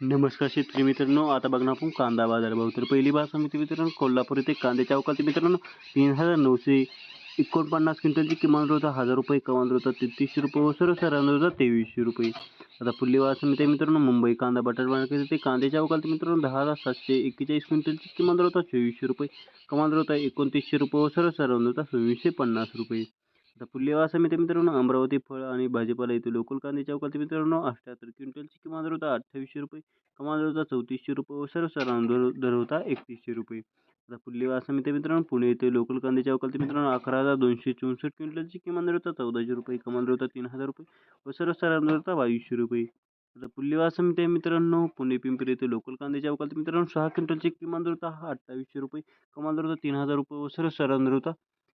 नमस्कार शेतकरी मित्रांनो, आता बघणार आपण कांदा बाजारभाव. तर पहिली बाजार समिती मित्रांनो, कोल्हापूर येथे कांद्याच्या अवकाळी मित्रांनो 3,949 क्विंटलची किमान दर होता ₹1,000, कमाल दर होता ₹33 व सर्वसाधारण दर होता ₹2300. आता पुढली बाजार समिती मित्रांनो, मुंबई कांदा बटाटा मार्केट येथे कांद्याच्या अवकाळी मित्रांनो 10,741 क्विंटलची किमान दर होता ₹2400, कमाल दर होता ₹2900 व सर्वसाधारण दर होता ₹2650. आता पुढली बाजार समिती मित्रांनो, अमरावती फळ आणि भाजीपाला येथे लोकल कांद्याच्या अवकाळी मित्रांनो 78 क्विंटलची किमान दर होता ₹2800, कमाल दर होता ₹3400 व सर्वसाधारण दर होता ₹3100. आता पुढली बाजार समिती मित्रांनो, पुणे येथे लोकल कांद्याच्या अवकाळी मित्रांनो 11,264 क्विंटलची किमान दर होता ₹1400, कमाल दर होता ₹3000 व सर्वसाधारण दर होता ₹2200. आता पुढली बाजार समिती मित्रांनो, पुणे पिंपरी येथे लोकल कांद्याच्या अवकाळी मित्रांनो 6 क्विंटलची किमान दर होता ₹2800, कमाल दर होता ₹3000 व सर्वसाधारण दर होता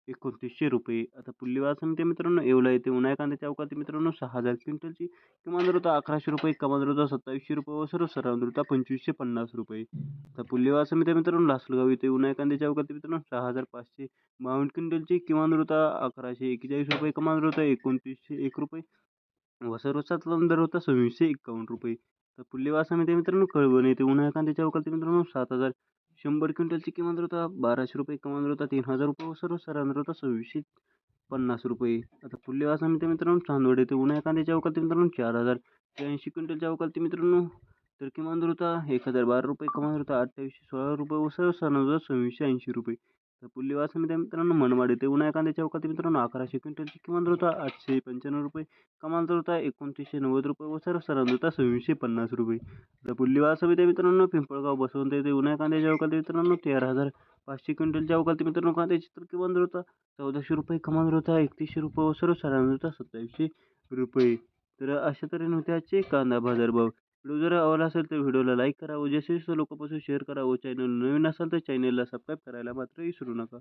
₹2900. आता पुढली बाजार समिती मित्रांनो, येवला येथे उन्हाळी कांद्याच्या अवकाळी मित्रांनो 6,000 क्विंटलची किमान दर होता ₹1100, कमाल दर होता ₹2700 व सर्वसाधारण दर होता ₹2550. आता पुढली बाजार समिती मित्रांनो, लासलगाव येथे उन्हाळी कांद्याच्या अवकाळी मित्रांनो 6,552 क्विंटलची किमान दर होता ₹1141, कमाल दर होता ₹2901 व सर्वसाधारण दर होता ₹2651. तर पुढली बाजार समिती मित्रांनो, कळवण येथे उन्हाळी कांद्याच्या अवकाळी मित्रांनो 7,100 क्विंटलची किमान दर होता ₹1200, कमाल दर होता ₹3000 व सर्वसाधारण दर होता ₹2650. आता पुढली बाजार समिती मित्रांनो, चांदवड येथे उन्हाळी कांद्याच्या अवकाळी मित्रांनो 4,083 क्विंटलच्या अवकाळी मित्रांनो तर किमान दर होता ₹1012, कमाल दर होता ₹2816 व सर्वसाधारण दर ₹2680. तर पुढली बाजार समिती मित्रांनो, मनमाड येथे उन्हाळी कांद्याच्या अवकाळी मित्रांनो 1100 क्विंटलची किमान दर होता ₹895, कमाल दर होता ₹2990 व सर्वसाधारण दर होता ₹2650. तर पुढली बाजार समिती मित्रांनो, पिंपळगाव बसवंत येथे उन्हाळी कांद्याच्या अवकाळी मित्रांनो 13,500 क्विंटलच्या अवकाळी मित्रांनो कांद्याची तर किमान दर होता ₹1400, कमाल दर होता ₹3100 व सर्वसाधारण दर होता ₹2700. तर अशा तऱ्हेने होते आजचे कांदा बाजारभाव. व्हिडिओ जर आवडला असेल तर व्हिडिओला लाईक करा व जास्तीत जास्त लोकांपासून शेअर करा व चॅनल नवीन असाल तर चॅनलला सबस्क्राईब करायला मात्र विसरू नका.